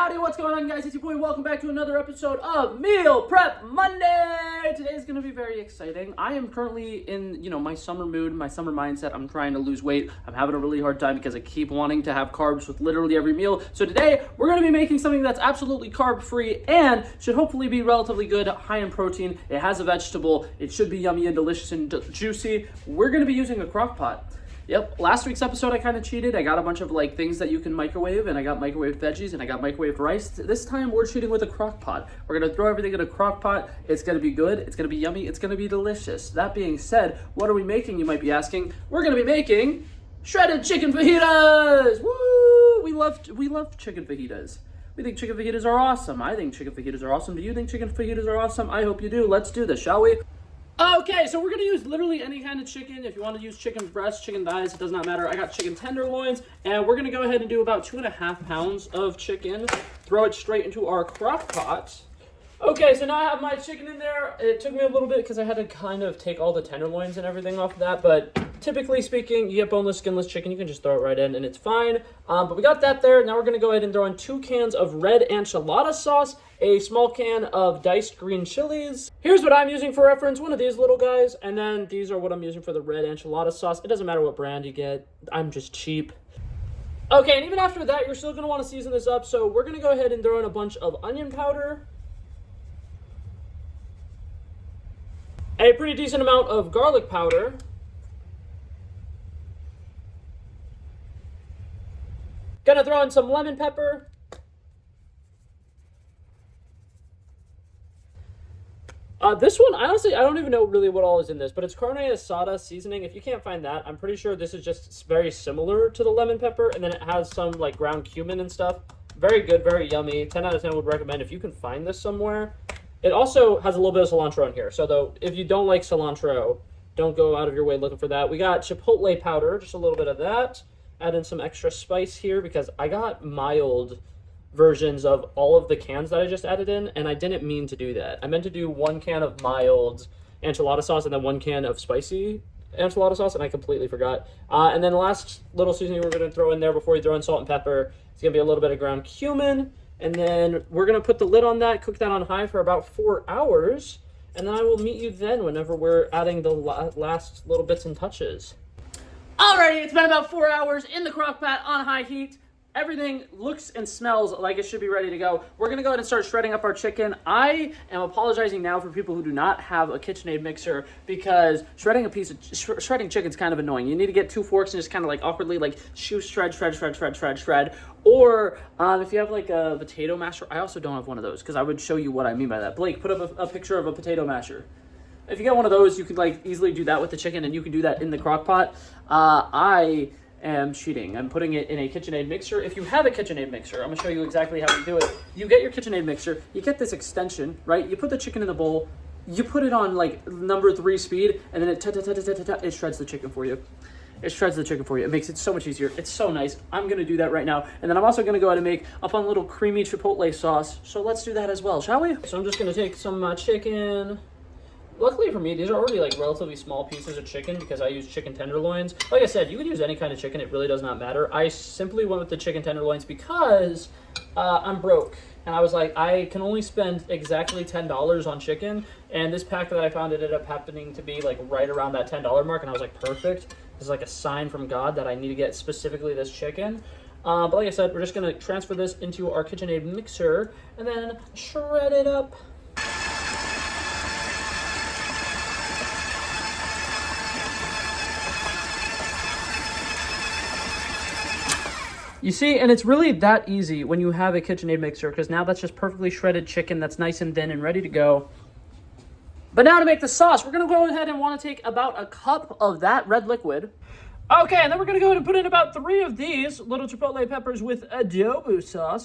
Howdy, what's going on, guys? It's your boy. Welcome back to another episode of Meal Prep Monday. Today is going to be very exciting. I am currently in, my summer mood, my summer mindset. I'm trying to lose weight. I'm having a really hard time because I keep wanting to have carbs with literally every meal. So today, we're going to be making something that's absolutely carb-free and should hopefully be relatively good, high in protein. It has a vegetable. It should be yummy and delicious and juicy. We're going to be using a crock pot. Yep, last week's episode I kind of cheated. I got a bunch of things that you can microwave, and I got microwaved veggies, and I got microwaved rice. This time we're cheating with a crock pot. We're going to throw everything in a crock pot. It's going to be good, it's going to be yummy, it's going to be delicious. That being said, what are we making, you might be asking? We're going to be making shredded chicken fajitas! Woo! We love chicken fajitas. We think chicken fajitas are awesome. I think chicken fajitas are awesome. Do you think chicken fajitas are awesome? I hope you do. Let's do this, shall we? Okay, so we're going to use literally any kind of chicken. If you want to use chicken breast, chicken thighs, it does not matter. I got chicken tenderloins, and we're going to go ahead and do about 2.5 pounds of chicken. Throw it straight into our crock pot. Okay, so now I have my chicken in there. It took me a little bit because I had to kind of take all the tenderloins and everything off of that, but typically speaking, you get boneless, skinless chicken, you can just throw it right in and it's fine. But we got that there. Now we're going to go ahead and throw in 2 cans of red enchilada sauce, a small can of diced green chilies. Here's what I'm using for reference, one of these little guys, and then these are what I'm using for the red enchilada sauce. It doesn't matter what brand you get. I'm just cheap. Okay, and even after that, you're still going to want to season this up, so we're going to go ahead and throw in a bunch of onion powder, a pretty decent amount of garlic powder, gonna throw in some lemon pepper, this one, I don't even know really what all is in this, but it's carne asada seasoning. If you can't find that, I'm pretty sure this is just very similar to the lemon pepper, and then it has some ground cumin and stuff. Very good, very yummy. 10 out of 10 would recommend if you can find this somewhere. It also has a little bit of cilantro in here, so though if you don't like cilantro, don't go out of your way looking for that. We got chipotle powder, just a little bit of that. Add in some extra spice here because I got mild versions of all of the cans that I just added in, and I didn't mean to do that. I meant to do 1 can of mild enchilada sauce and then 1 can of spicy enchilada sauce, and I completely forgot. And then the last little seasoning we're going to throw in there before you throw in salt and pepper, it's going to be a little bit of ground cumin. And then we're going to put the lid on that, cook that on high for about 4 hours. And then I will meet you then whenever we're adding the last little bits and touches. Alrighty, it's been about 4 hours in the crock pot on high heat. Everything looks and smells like it should be ready to go. We're going to go ahead and start shredding up our chicken. I am apologizing now for people who do not have a KitchenAid mixer because shredding chicken is kind of annoying. You need to get 2 forks and just kind of awkwardly shred. Or if you have a potato masher, I also don't have one of those because I would show you what I mean by that. Blake, put up a picture of a potato masher. If you get one of those, you can easily do that with the chicken, and you can do that in the crock pot. I am cheating. I'm putting it in a KitchenAid mixer. If you have a KitchenAid mixer, I'm going to show you exactly how you do it. You get your KitchenAid mixer, you get this extension, right? You put the chicken in the bowl, you put it on number 3 speed, and then it shreds the chicken for you. It shreds the chicken for you. It makes it so much easier. It's so nice. I'm going to do that right now. And then I'm also going to go ahead and make a fun little creamy chipotle sauce. So let's do that as well, shall we? So I'm just going to take some chicken. Luckily for me, these are already relatively small pieces of chicken because I use chicken tenderloins. Like I said, you can use any kind of chicken. It really does not matter. I simply went with the chicken tenderloins because I'm broke. And I was like, I can only spend exactly $10 on chicken. And this pack that I found ended up happening to be right around that $10 mark. And I was like, perfect. This is a sign from God that I need to get specifically this chicken. But like I said, we're just going to transfer this into our KitchenAid mixer and then shred it up. You see, and it's really that easy when you have a KitchenAid mixer because now that's just perfectly shredded chicken that's nice and thin and ready to go. But now to make the sauce, we're going to go ahead and want to take about a cup of that red liquid. Okay, and then we're going to go ahead and put in about 3 of these little chipotle peppers with adobo sauce,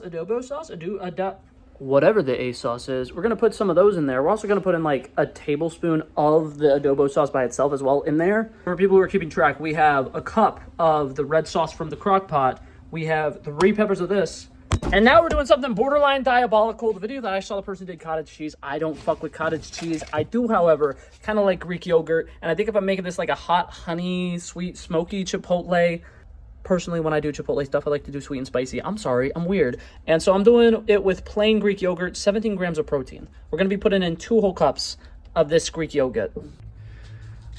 whatever the A sauce is. We're going to put some of those in there. We're also going to put in a tablespoon of the adobo sauce by itself as well in there. For people who are keeping track, we have a cup of the red sauce from the crock pot. We have 3 peppers of this. And now we're doing something borderline diabolical. The video that I saw the person did cottage cheese. I don't fuck with cottage cheese. I do, however, kind of like Greek yogurt. And I think if I'm making this a hot, honey, sweet, smoky chipotle, Personally, when I do Chipotle stuff, I like to do sweet and spicy. I'm sorry, I'm weird. And so I'm doing it with plain Greek yogurt, 17 grams of protein. We're going to be putting in 2 whole cups of this Greek yogurt.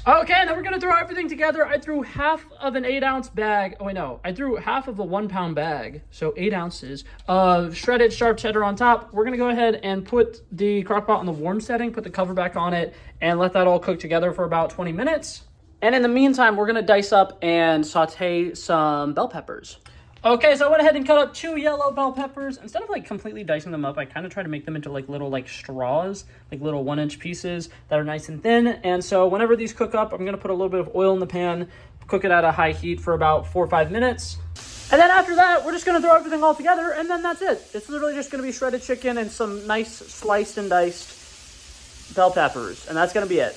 Okay, then we're going to throw everything together. I threw half of an 8-ounce bag. Oh, wait, no. I threw half of a 1-pound bag, so 8 ounces of shredded sharp cheddar on top. We're going to go ahead and put the crock pot on the warm setting, put the cover back on it, and let that all cook together for about 20 minutes. And in the meantime, we're going to dice up and saute some bell peppers. Okay, so I went ahead and cut up 2 yellow bell peppers. Instead of like completely dicing them up, I kind of try to make them into like little like straws, like little 1-inch pieces that are nice and thin. And so whenever these cook up, I'm going to put a little bit of oil in the pan, cook it at a high heat for about 4 or 5 minutes. And then after that, we're just going to throw everything all together, and then that's it. It's literally just going to be shredded chicken and some nice sliced and diced bell peppers, and that's going to be it.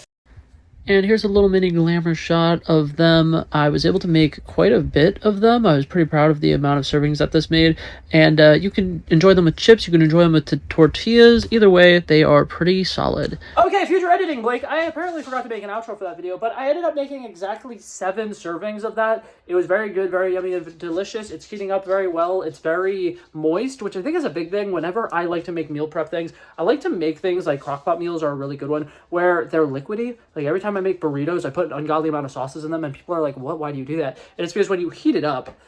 And here's a little mini glamour shot of them. I was able to make quite a bit of them. I was pretty proud of the amount of servings that this made. And you can enjoy them with chips. You can enjoy them with tortillas. Either way, they are pretty solid. Okay, future editing, Blake. I apparently forgot to make an outro for that video, but I ended up making exactly 7 servings of that. It was very good, very yummy, and delicious. It's heating up very well. It's very moist, which I think is a big thing. Whenever I like to make meal prep things, I like to make things like crockpot meals are a really good one, where they're liquidy. Like every time I make burritos, I put an ungodly amount of sauces in them, and people are like, what? Why do you do that? And it's because when you heat it up,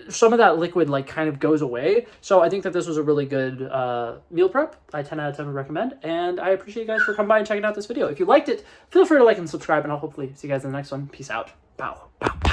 some of that liquid like kind of goes away. So I think that this was a really good meal prep. I 10 out of 10 would recommend, and I appreciate you guys for coming by and checking out this video. If you liked it, feel free to like and subscribe, and I'll hopefully see you guys in the next one. Peace out. Bow. Bow.